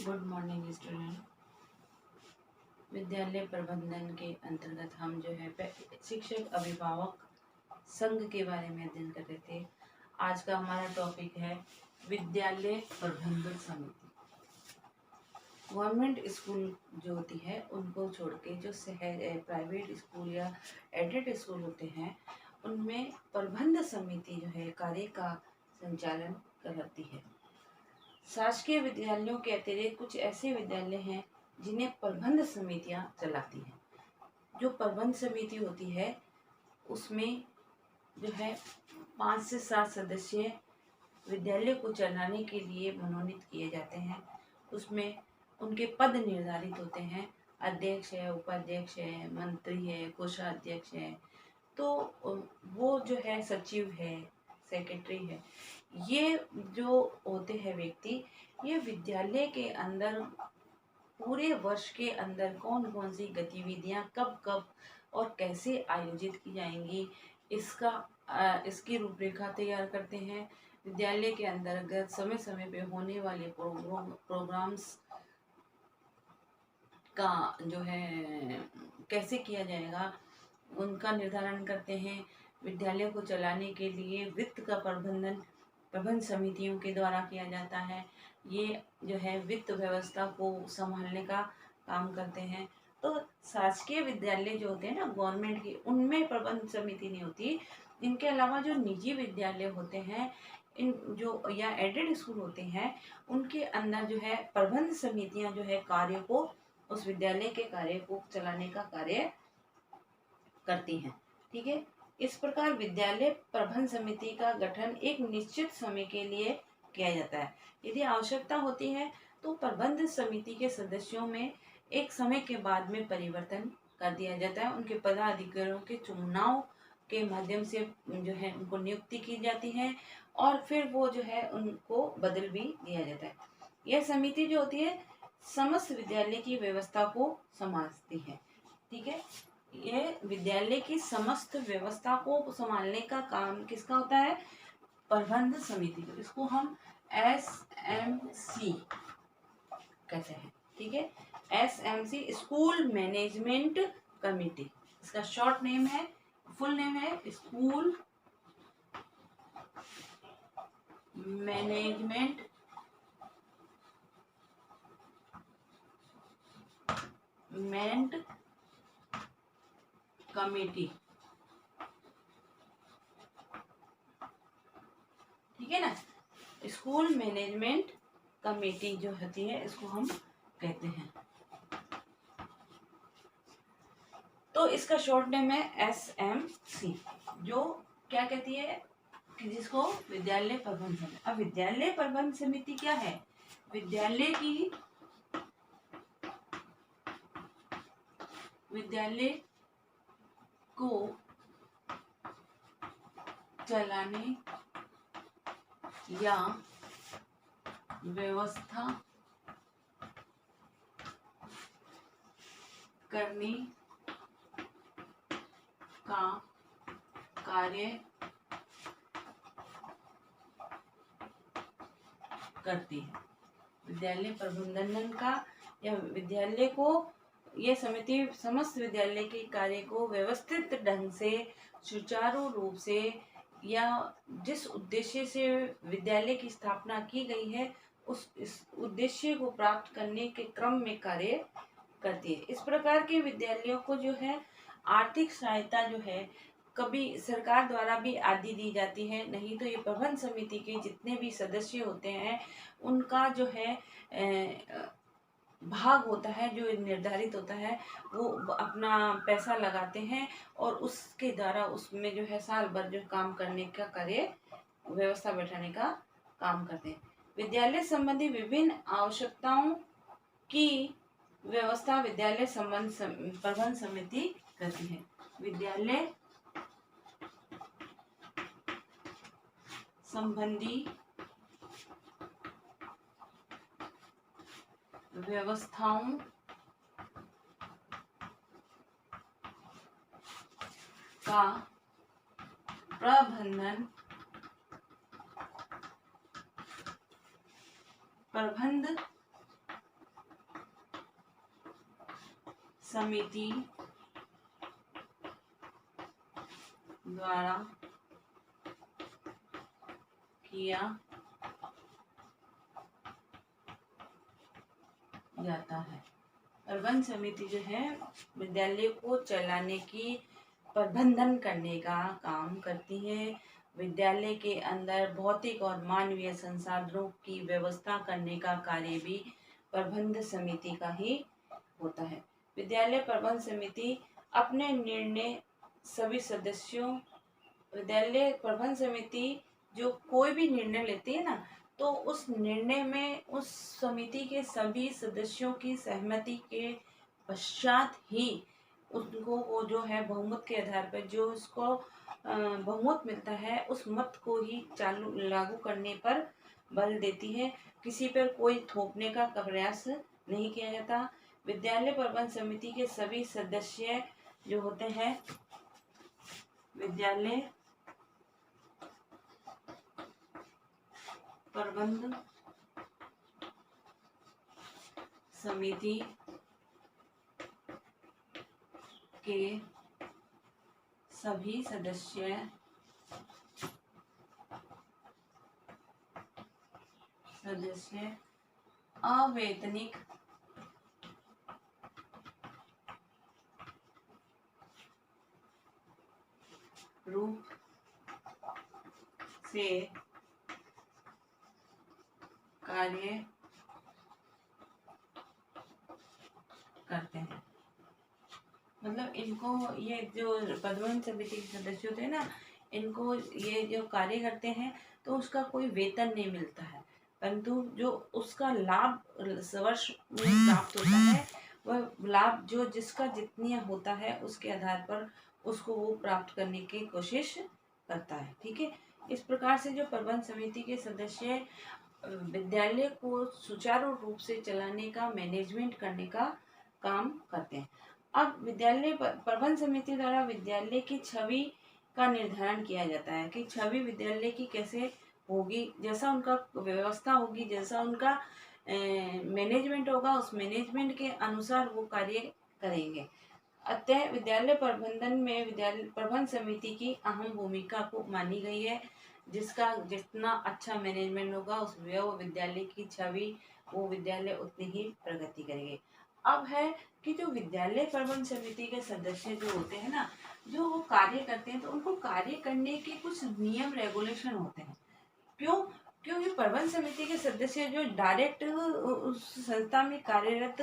Good morning student. विद्यालय प्रबंधन के अंतर्गत हम जो है शिक्षक अभिभावक संघ के बारे में अध्ययन कर रहे थे। आज का हमारा टॉपिक है विद्यालय प्रबंधन समिति। गवर्नमेंट स्कूल जो होती है उनको छोड़ के जो प्राइवेट स्कूल या एडेड स्कूल होते हैं उनमें प्रबंध समिति जो है कार्य का संचालन करती है। शासकीय विद्यालयों के अतिरिक्त कुछ ऐसे विद्यालय हैं जिन्हें प्रबंध समितियां चलाती हैं। जो प्रबंध समिति होती है उसमें जो है 5 से 7 सदस्य विद्यालय को चलाने के लिए मनोनीत किए जाते हैं। उसमें उनके पद निर्धारित होते हैं। अध्यक्ष है, उपाध्यक्ष है, मंत्री है, कोषाध्यक्ष है, तो वो जो है सचिव है, सेक्रेटरी है। ये जो होते हैं व्यक्ति, ये विद्यालय के अंदर पूरे वर्ष के अंदर कौन कौन सी गतिविधियां कब कब और कैसे आयोजित की जाएंगी इसकी रूपरेखा तैयार करते हैं। विद्यालय के अंतर्गत समय समय पे होने वाले प्रोग्राम्स का जो है कैसे किया जाएगा उनका निर्धारण करते हैं। विद्यालय को चलाने के लिए वित्त का प्रबंध समितियों के द्वारा किया जाता है। ये जो है वित्त व्यवस्था को संभालने का काम करते हैं। तो शासकीय विद्यालय जो होते हैं ना गवर्नमेंट के, उनमें प्रबंध समिति नहीं होती। इनके अलावा जो निजी विद्यालय होते हैं इन जो या एडेड स्कूल होते हैं उनके अंदर जो है प्रबंध समितियां जो है कार्य को उस विद्यालय के कार्य को चलाने का कार्य करती हैं। ठीक है। इस प्रकार विद्यालय प्रबंध समिति का गठन एक निश्चित समय के लिए किया जाता है। यदि आवश्यकता होती है तो प्रबंध समिति के सदस्यों में एक समय के बाद में परिवर्तन कर दिया जाता है। उनके पदाधिकारियों के चुनाव के माध्यम से जो है उनको नियुक्ति की जाती है और फिर वो जो है उनको बदल भी दिया जाता है। यह समिति जो होती है समस्त विद्यालय की व्यवस्था को संभालती है। ठीक है। ये विद्यालय की समस्त व्यवस्था को संभालने का काम किसका होता है? प्रबंध समिति का। इसको हम SMC कहते हैं। ठीक है। SMC स्कूल मैनेजमेंट कमेटी, इसका शॉर्ट नेम है, फुल नेम है स्कूल मैनेजमेंट कमेटी। ठीक है ना। स्कूल मैनेजमेंट कमेटी जो होती है इसको हम कहते हैं। तो इसका शॉर्ट नेम है SMC, जो क्या कहती है कि जिसको विद्यालय प्रबंध समिति। अब विद्यालय प्रबंध समिति क्या है? विद्यालय को चलाने या व्यवस्था करने का कार्य करती है। विद्यालय प्रबंधन का या विद्यालय को यह समिति समस्त विद्यालय के कार्य को व्यवस्थित ढंग से सुचारू रूप से या जिस उद्देश्य से विद्यालय की स्थापना की गई है इस उद्देश्य को प्राप्त करने के क्रम में कार्य करती है। इस प्रकार के विद्यालयों को जो है आर्थिक सहायता जो है कभी सरकार द्वारा भी आदि दी जाती है, नहीं तो ये प्रबंध समिति के जितने भी सदस्य होते हैं उनका जो है भाग होता है जो निर्धारित होता है, वो अपना पैसा लगाते हैं और उसके द्वारा उसमें जो है साल भर जो काम करने का कार्य व्यवस्था बैठाने का काम करते हैं। विद्यालय संबंधी विभिन्न आवश्यकताओं की व्यवस्था विद्यालय प्रबंध समिति करती है। विद्यालय संबंधी व्यवस्थाओं का प्रबंध समिति द्वारा किया जाता है। प्रबंध समिति जो है विद्यालय को चलाने की प्रबंधन करने का काम करती है। विद्यालय के अंदर भौतिक और मानवीय संसाधनों की व्यवस्था करने का कार्य भी प्रबंध समिति का ही होता है। विद्यालय प्रबंध समिति अपने निर्णय सभी सदस्यों विद्यालय प्रबंध समिति जो कोई भी निर्णय लेती है ना, तो उस निर्णय में उस समिति के सभी सदस्यों की सहमति के पश्चात ही उनको वो जो है बहुमत के आधार पर जो उसको बहुमत मिलता है उस मत को ही लागू करने पर बल देती है। किसी पर कोई थोपने का प्रयास नहीं किया जाता। विद्यालय प्रबंध समिति के सभी सदस्य जो होते हैं विद्यालय प्रबंध समिति के सभी सदस्य अवैतनिक रूप से कार्य करते हैं। मतलब इनको ये जो प्रबंध समिति के सदस्य होते हैं ना, इनको ये जो कार्य करते हैं तो उसका कोई वेतन नहीं मिलता है, परंतु जो उसका लाभ वर्ष में प्राप्त होता है वह लाभ जो जिसका जितना होता है उसके आधार पर उसको वो प्राप्त करने की कोशिश करता है। ठीक है, इस प्रकार से जो प्रबंध समिति के सदस्य विद्यालय को सुचारू रूप से चलाने का मैनेजमेंट करने का काम करते हैं। अब विद्यालय प्रबंध समिति द्वारा विद्यालय की छवि का निर्धारण किया जाता है कि छवि विद्यालय की कैसे होगी, जैसा उनका व्यवस्था होगी, जैसा उनका मैनेजमेंट होगा, उस मैनेजमेंट के अनुसार वो कार्य करेंगे। अतः विद्यालय प्रबंधन में विद्यालय प्रबंध समिति की अहम भूमिका को मानी गई है। जिसका जितना अच्छा मैनेजमेंट होगा उस वो विद्यालय की छवि वो विद्यालय उतनी ही प्रगति करेंगे। अब है कि जो विद्यालय प्रबंध समिति के सदस्य जो होते हैं ना, जो वो कार्य करते हैं तो उनको कार्य करने के कुछ नियम रेगुलेशन होते हैं। क्योंकि प्रबंध समिति के सदस्य जो डायरेक्ट उस संस्था में कार्यरत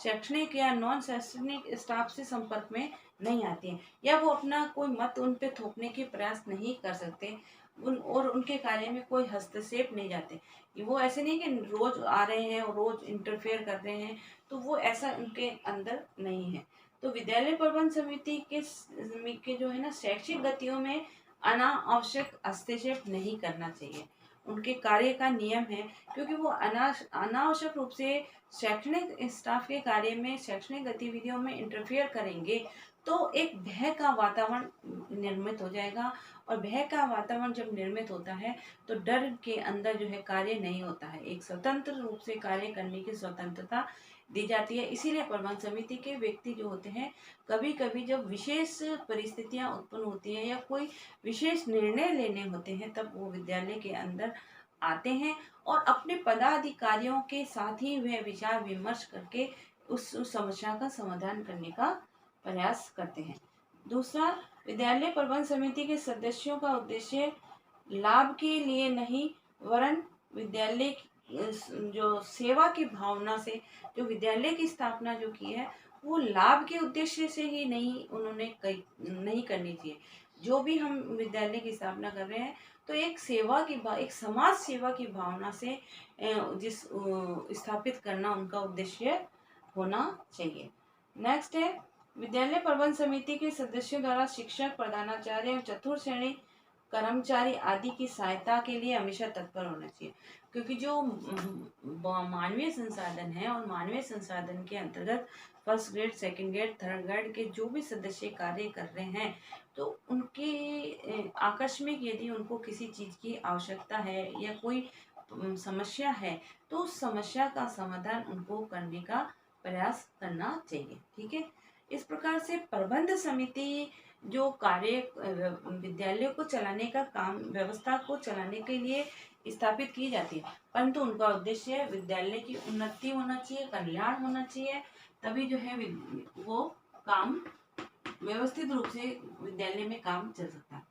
शैक्षणिक या नॉन शैक्षणिक स्टाफ से संपर्क में नहीं आते हैं या वो अपना कोई मत उन पे थोपने के प्रयास नहीं कर सकते और उनके कार्य में कोई हस्तक्षेप नहीं जाते। वो ऐसे नहीं कि रोज आ रहे हैं और रोज इंटरफेयर कर रहे हैं, तो वो ऐसा उनके अंदर नहीं है। तो विद्यालय प्रबंध समिति के जो है ना शैक्षिक गतियों में अनावश्यक हस्तक्षेप नहीं करना चाहिए। उनके कार्य का नियम है, क्योंकि वो अनावश्यक रूप से शैक्षणिक स्टाफ के कार्य में शैक्षणिक गतिविधियों में इंटरफेयर करेंगे तो एक भय का वातावरण निर्मित हो जाएगा और भय का वातावरण जब निर्मित होता है तो डर के अंदर जो है कार्य नहीं होता है। एक स्वतंत्र रूप से कार्य करने की स्वतंत्रता दी जाती है। इसीलिए प्रबंध समिति के व्यक्ति जो होते हैं कभी कभी जब विशेष परिस्थितियां उत्पन्न होती हैं या कोई विशेष निर्णय लेने होते हैं तब वो विद्यालय के अंदर आते हैं और अपने पदाधिकारियों के साथ ही वह विचार विमर्श करके उस समस्या का समाधान करने का प्रयास करते हैं। दूसरा, विद्यालय प्रबंध समिति के सदस्यों का उद्देश्य लाभ के लिए नहीं वरन विद्यालय जो सेवा की भावना से जो विद्यालय की स्थापना जो की है वो लाभ के उद्देश्य से ही नहीं करनी चाहिए। जो भी हम विद्यालय की स्थापना कर रहे हैं तो एक समाज सेवा की भावना से स्थापित करना उनका उद्देश्य होना चाहिए। नेक्स्ट है, विद्यालय प्रबंध समिति के सदस्यों द्वारा शिक्षक, प्रधानाचार्य एवं चतुर्थ श्रेणी कर्मचारी आदि की सहायता के लिए हमेशा तत्पर होना चाहिए। क्योंकि जो मानवीय संसाधन है और मानवीय संसाधन के अंतर्गत first grade, second grade, third grade के जो भी सदस्य कार्य कर रहे हैं तो उनकी आकस्मिक यदि उनको किसी चीज़ की आवश्यकता है या कोई समस्या है तो उस समस्या का समाधान उनको करने का प्रयास करना चाहिए। ठीक है, इस प्रकार से प्रबंध समिति जो कार्य विद्यालय को चलाने का काम, व्यवस्था को चलाने के लिए स्थापित की जाती है, परंतु उनका उद्देश्य विद्यालय की उन्नति होना चाहिए, कल्याण होना चाहिए, तभी जो है वो काम व्यवस्थित रूप से विद्यालय में काम चल सकता है।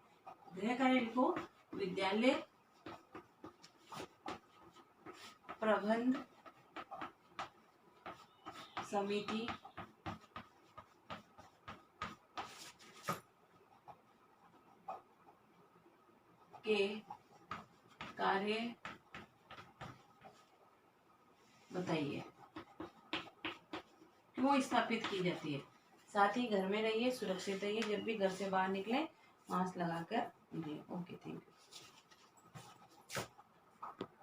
गृह कार्य लिखो, विद्यालय प्रबंध समिति के कार्य बताइए, क्यों स्थापित की जाती है। साथ ही घर में रहिए, सुरक्षित रहिए, जब भी घर से बाहर निकले मास्क लगाकर। Okay, thank you.